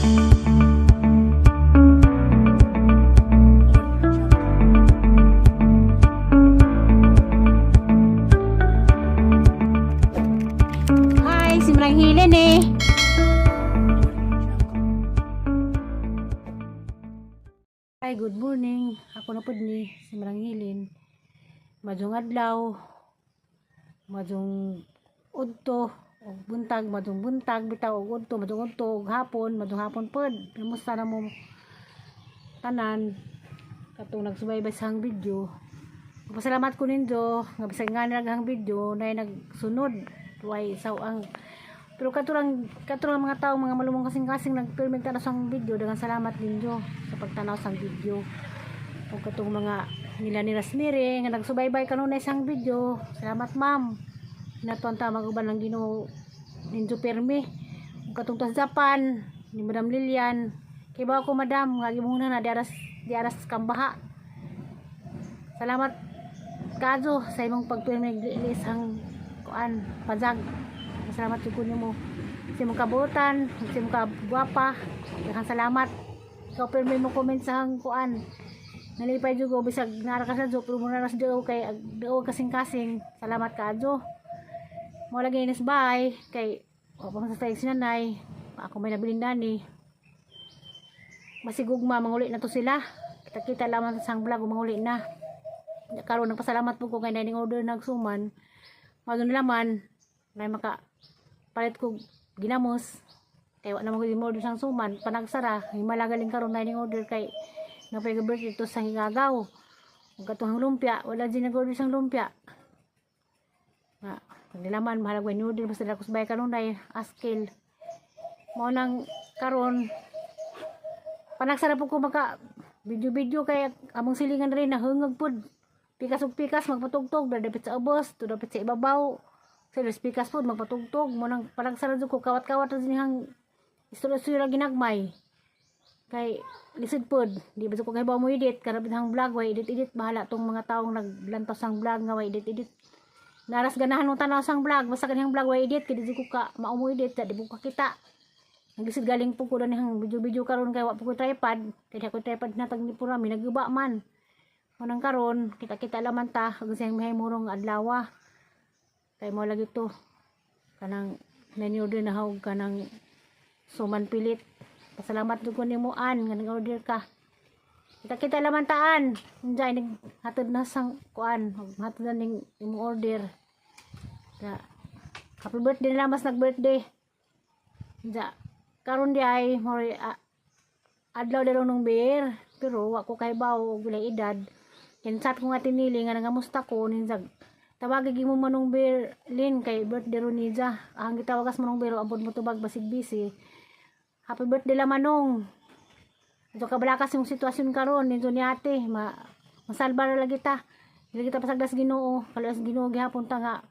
Hi, si Marang Hilin eh. Hi, good morning. Ako na po ni si Marang Hilin. Madung adlaw, madung udto, og buntag, madung buntag, bitaw og udto, madung udto, og hapon, madung hapon pod. Kamusta na mo tanan? Katong nagsubaybay sa hang video. Pasalamat ko ninyo nga bisag nga naghang video na nagsunod. Way ang pero katurang mga tao mga malumong kasing-kasing nagpirmig tanaw sang video, daghang salamat ninyo sa pagtanaw sang video. O katong mga nila ni Rasmiri nga nagsubaybay kanunay sang video, salamat ma'am. Hinatuan ta maguban ng Ginoo ninyo pirmi. O katong sa Japan ni Madam Lilian, kay ba ako madam nga gimuna na diaras kambaha. Salamat kazo sa imong pagpirmi sang kuan pazag. Salamat jud ko nimo sa imong kabuotan, sa imong kagwapa. Daghang salamat. Ikaw pirmi mo comment sa hang kuan. Nalipay jud ko bisag nara ka sa jo pero muna ras daw kay daw kasing-kasing. Salamat kaadto. Mo lagi nis bye kay wa pa sa tayo sinanay. Ako may nabilin dani. Masigugma manguli na to sila. Kita-kita lamang sa sang vlog manguli na. Karon nagpasalamat po ko kay dining order nagsuman. Mado naman may maka palit ko ginamos. Kay wa na mo order sang suman panagsara himala galing karon dining order kay napay-birth ito sa hingagaw. Ug katong lumpia, wala din nag-order sang lumpia. Na, nilaman mahalag way order basta dako sabay kanunay askil. Mo nang karon panagsara po ko maka video kay among silingan rin nahungog pud. Pikas ug pikas magpatugtog dapit sa ubos, to dapit sa ibabaw. Sa pikas pud magpatugtog mo nang panagsara jud ko kawat-kawat din hang istorya ginagmay. Kay lisod pod di ba ko kay ba mo edit karabit hang vlog way edit bahala tong mga taong naglantaw sang vlog nga way edit naras ganahan mo tanaw sang vlog basta kanang vlog way edit kay di ko ka mao mo edit di ko ka kita nagisod galing po ko ni hang video karon kay wa po ko tripod kay ako tripod na tag ni pura mi naguba man unang karon kita laman ta ug siyang may murong adlaw kay mo lagi to kanang menu din na hawg kanang suman pilit. Pasalamat jud ko nimuan nga nag-order ka. Kita lamantaan. Unjay naghatod na sang kuan, hatod na ning imong order. Ya. Happy birthday na mas nag-birthday. Ja. Karon di ay more adlaw daw nung beer, pero wa ko kay bawo og walay edad. Kinsat ko nga tinili nga nangamusta ko ninsag. Tawagig mo manong beer lin kay birthday ron ni ja. Ang gitawagas manong beer abot mo tubag basig busy. Happy birthday la manong. Ito kabalakas yung sitwasyon karon nito ni ate, masalbar lagi ta. Dili kita pasagdas Ginoo, kalas Ginoo gihapon ta nga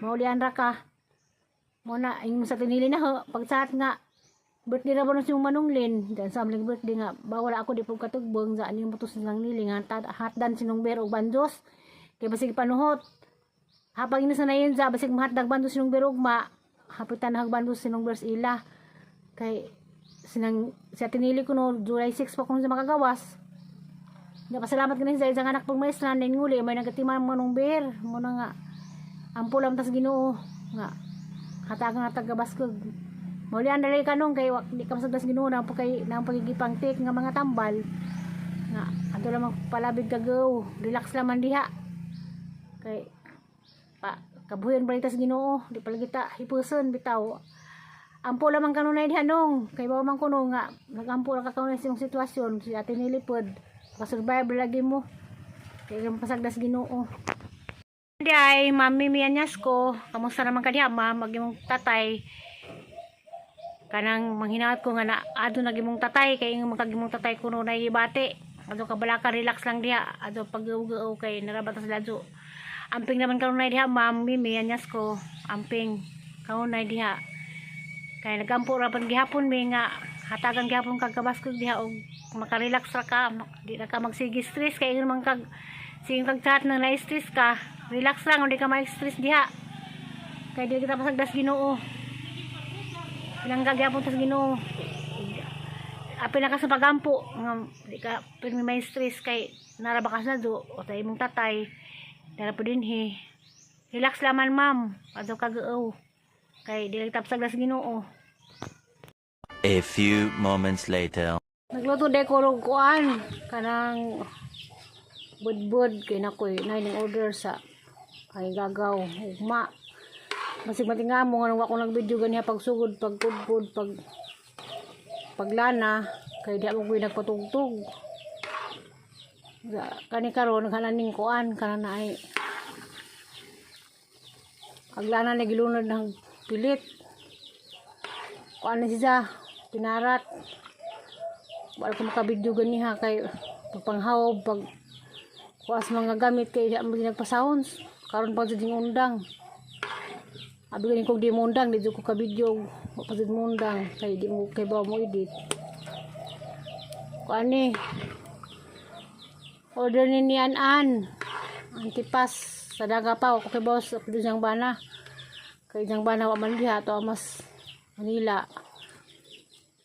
maulian ra ka. Mo na ing sa tinili na ho, pagsaat nga birthday ra ba yung manunglin, dan sa amling birthday nga bawal ako di pug katugbong sa aning mutos ng nili nga hatdan sinong ber og bandos. Kay basig panuhot. Hapag ini sanayin sa basig mahatdag bandos sinong ber og ma, hapitan hag bandos sinong bers ila. Kay siya tinili ko no July 6 pa kung sa makagawas. Napasalamat ganin sa isang anak pag maestra na nguli may nagatima manong beer mo na nga ampulam tas Ginoo nga hatagang tagabaskog muli andalay kanong kay di ka masagdas Ginoo na po kay nang pagigipang tik nga mga tambal nga ato lamang palabig kagaw relax laman diha kay kabuyon balitas Ginoo di palagita hipuson bitaw. Ampo lamang kanunay dihanong kay bawa man kuno nga nagampo ra ka kanunay sa sitwasyon si ate nilipod ka-survive lagi mo kay pasagdas Ginoo. Di ay mami Mianyas ko kamusta naman ka diha ma magimong tatay kanang manghinaot ko nga na ado nagimong tatay kay ing magkagimong tatay kuno na ibate ado ka balaka relax lang diha ado pag-ugaw kay narabata sa ladyo amping naman kanunay diha mami Mianyas ko amping kanunay diha. Kaya nagampo ra pan gihapon mi nga hatagan gihapon kag kabaskog diha og makarelax ra ka di ra ka magsige stress kay man kag sing kag chat nang na-stress ka relax lang hindi ka ma-stress diha kay di kita pasagdas Ginoo ilang gagapon tas Ginoo pinaka sa pagampo nga di ka pirmi may stress kay narabakas na do o tayo mong tatay dara po din relax laman ma'am ato kagaaw kay di lang tapsag na sa Ginoo. A few moments later. Nagluto de ko og kuan kanang budbud kay nakoy na ning order sa kay gagaw ugma masig matingamo nga wa ko nag-video ganiha pagsugod pagkudpud paglana kay di ako nagpatugtog kani karon kananing kuan kana na ay aglana na gilunod ng pilit kuan ni siya pinarat wala ko makabidyo ganiha kay pagpanghaw pag kuas mga gamit kay di mo nagpa-sounds karon pa jud undang abi ganing kog di mo undang di jud ko kabidyo pa jud mo undang kay di mo kay ba mo edit kuan ni order ni an antipas sa daga pa ko kay boss apdo siyang bana kay siyang bana wa man diha to mas Manila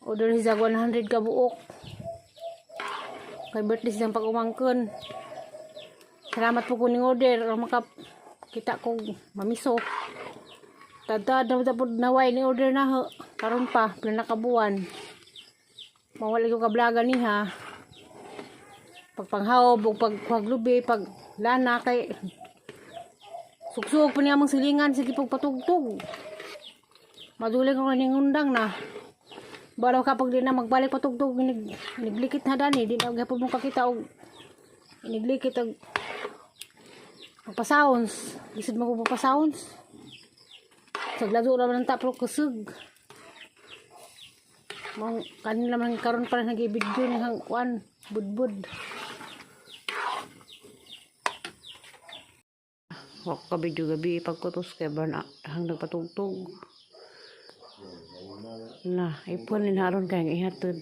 order siya 100 ka buok kay birthday siyang pag-umangkon. Salamat po kuning order o makakita ko mamiso tada daw tapod naway ni order na ho karon pa pinakabuan mawala ko kablaga niha pagpanghaob o paglubi pag lana kay suksug pa niya mong silingan sige pagpatugtog maduling ko ning undang na balaw kapag di na magbalik patugtog niglikit na dani di na gapon mo kakita og niglikit og pa-sounds isod mo ko pa-sounds saglado naman ng tapro kusug mong kanila man karon pa nag-video ni hang kuan budbud wak ka video gabi pagkutos kay ba hang nagpatugtog na ipon ni haron kay ihatod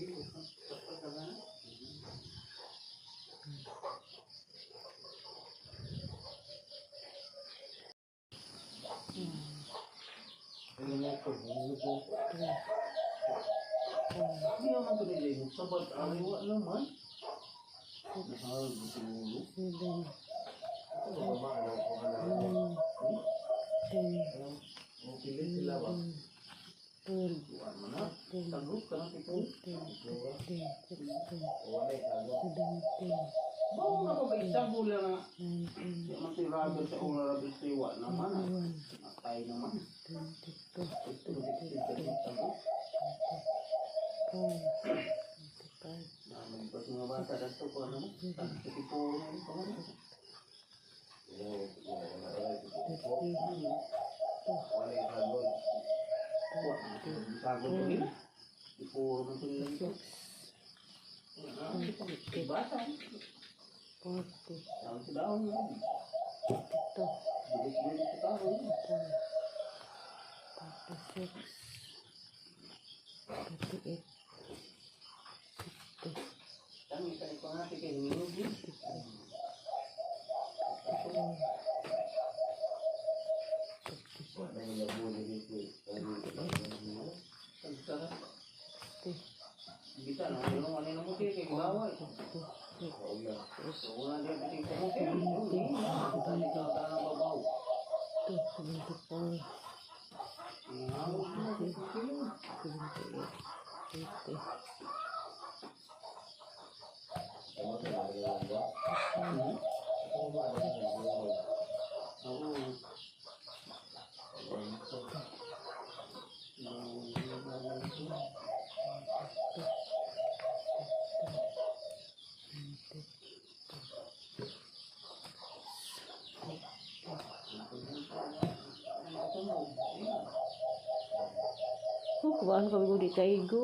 Kuhaan kami ko di kaigo.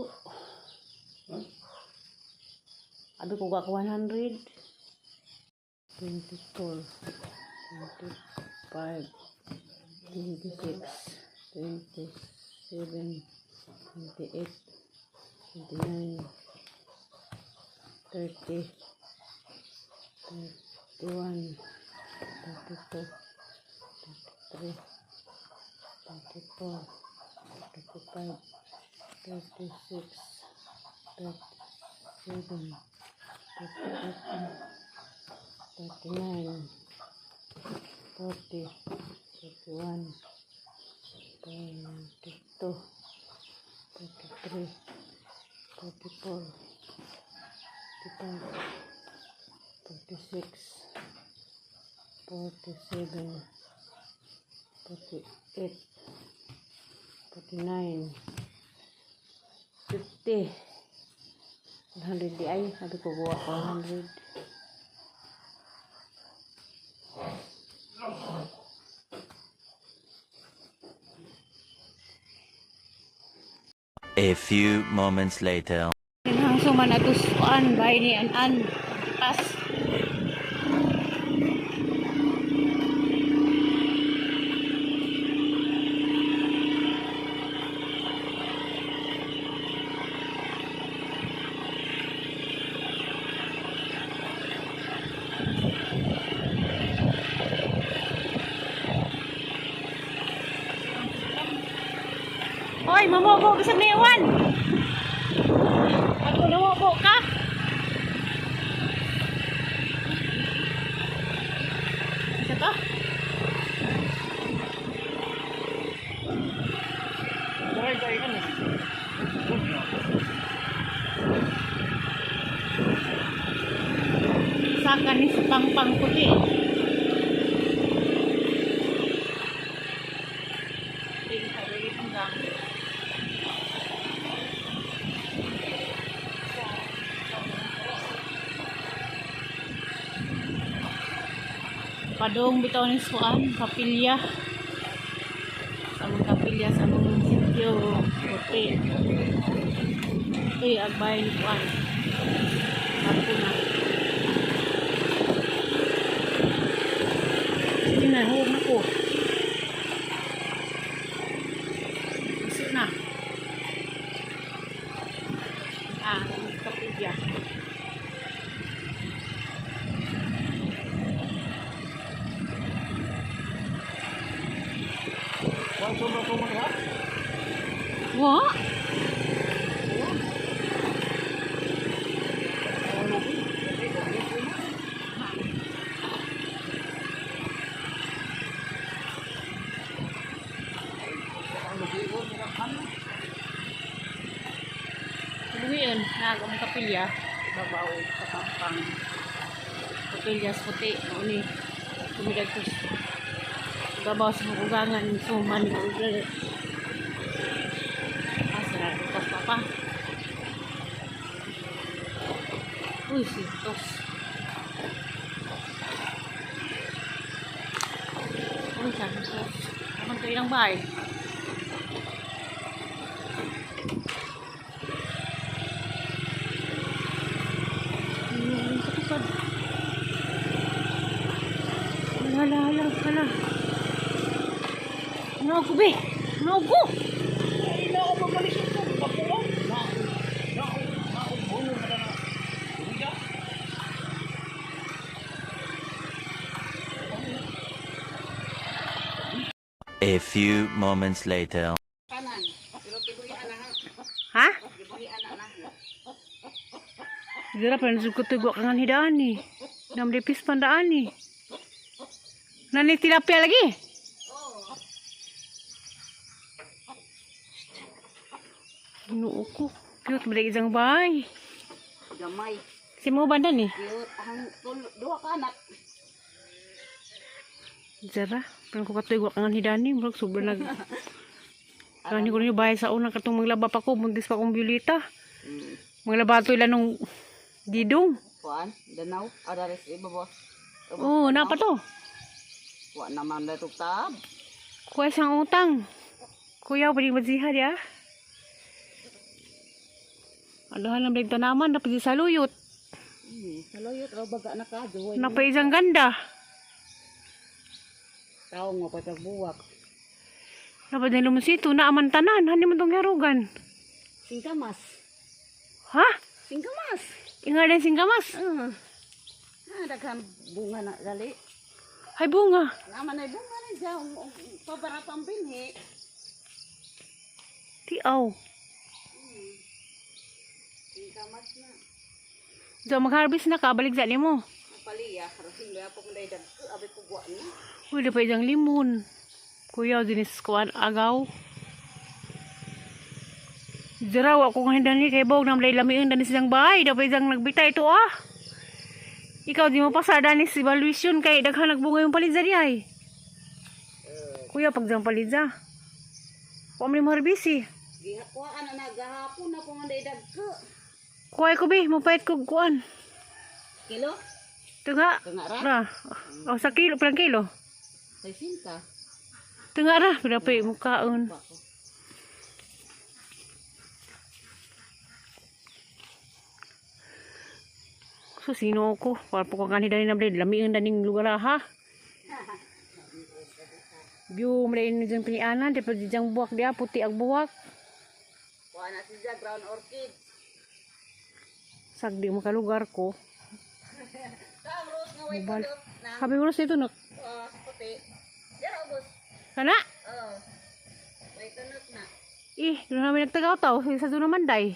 Abi ko ka 100. 24, 25, 26, 27, 28, 29, 30, 31, 32, 33, 34, 35, 36, 37, 37, 39, 40, 41, 42, 43, 44, 45, 46, 47, 48, 49, 50, 100 di ay, sabi ko buwa ko 100. A few moments later. Hang suman atusuan bay ni an pas. Hoy, mamobo bisag na iwan. Ako namobo ka. Isa to? Saka ni pang puti. Padong bitaw ni suan kapilya sa mga kapilya sa mga munisipyo puti ito'y agbay ni suan ako na sige na huwag na ko isip na kapilya Wa? Luwian, nagam kapilya, babaw sa pampang. Kapilya puti, ni tumidag ko. Babaw sa ugangan suman ugal. Tos papa. Uy, tos. Uy, tos. Naman ito ilang bahay. Kapag. Hala. Ano ako, be? Ano ako? A few moments later. Ha? Dira pa nasugot ko kangan hidaan ni. Nam depis pandaan ni. Nani tilapia lagi? Ginoo ko. Cute balik isang bahay. Gamay. Si mo banda ni? Cute. Ang dua ka anak. Zara, parang ko katuig kangan hidaan ni. Murag sobrang nag... Kani ko rin yung bahay sa una katong maglaba pa ko. Muntis pa kong Violeta. Maglaba to ilan nung didong. Kuan, danaw. Adares iba boss. Oo, napa to? Kuan naman na tab. Kuya isang utang. Kuya, pwede magsihad ya. Adahan ng balik tanaman, napag sa luyot. Saloyot raw baga na ka. Napay isang ganda. Tao mo pa tagbuwak. Napag na lumusito, naaman tanan. Hani mo itong harugan. Singkamas. Ha? Singkamas. Inga din singkamas. Daghan bunga na gali. Hay bunga. Naman ay bunga na siya. Pabaratang binhi. Tiaw. Singkamas na. So mag-harvest na ka, balik sa nimo. Ang paliya, rasin ba po manday dagko, abi ko buwan ni. Uy, dapat isang limon. Kuya, dinis ko agaw. Diraw ako nga hindi kay Bog na malay lamiin danis silang bahay. Dapat isang nagbitay ito ah. Ikaw di mo pasar danis evaluation kay daghan nagbunga yung palidza di ay. Kuya, pag dyan palidza. Kuha mo ni marbisi. Gihakuan na nagahapon na po manday dagko. Kuha ko bi, mapait ko kuan. Kilo? Tunga. Tunga ra? Ra. O sa kilo, parang kilo. 60. Tunga ra, pinapay mo kaon. So, sino ko? Para po kang kanina na blade. Lamiin na ning lugar ha. View, malayin na dyan pinianan. Dapat dyan buwak dia, puti ang buwak. Kuha na siya ground orchid. Sagdi mo ka lugar ko. Saan rose nga way Mobile. kulot na. Sabi ko ito nak. Puti. Yan ubos. Kana? Oh. Way tunot na. Doon namin nagtagaw tao. Sa doon naman day.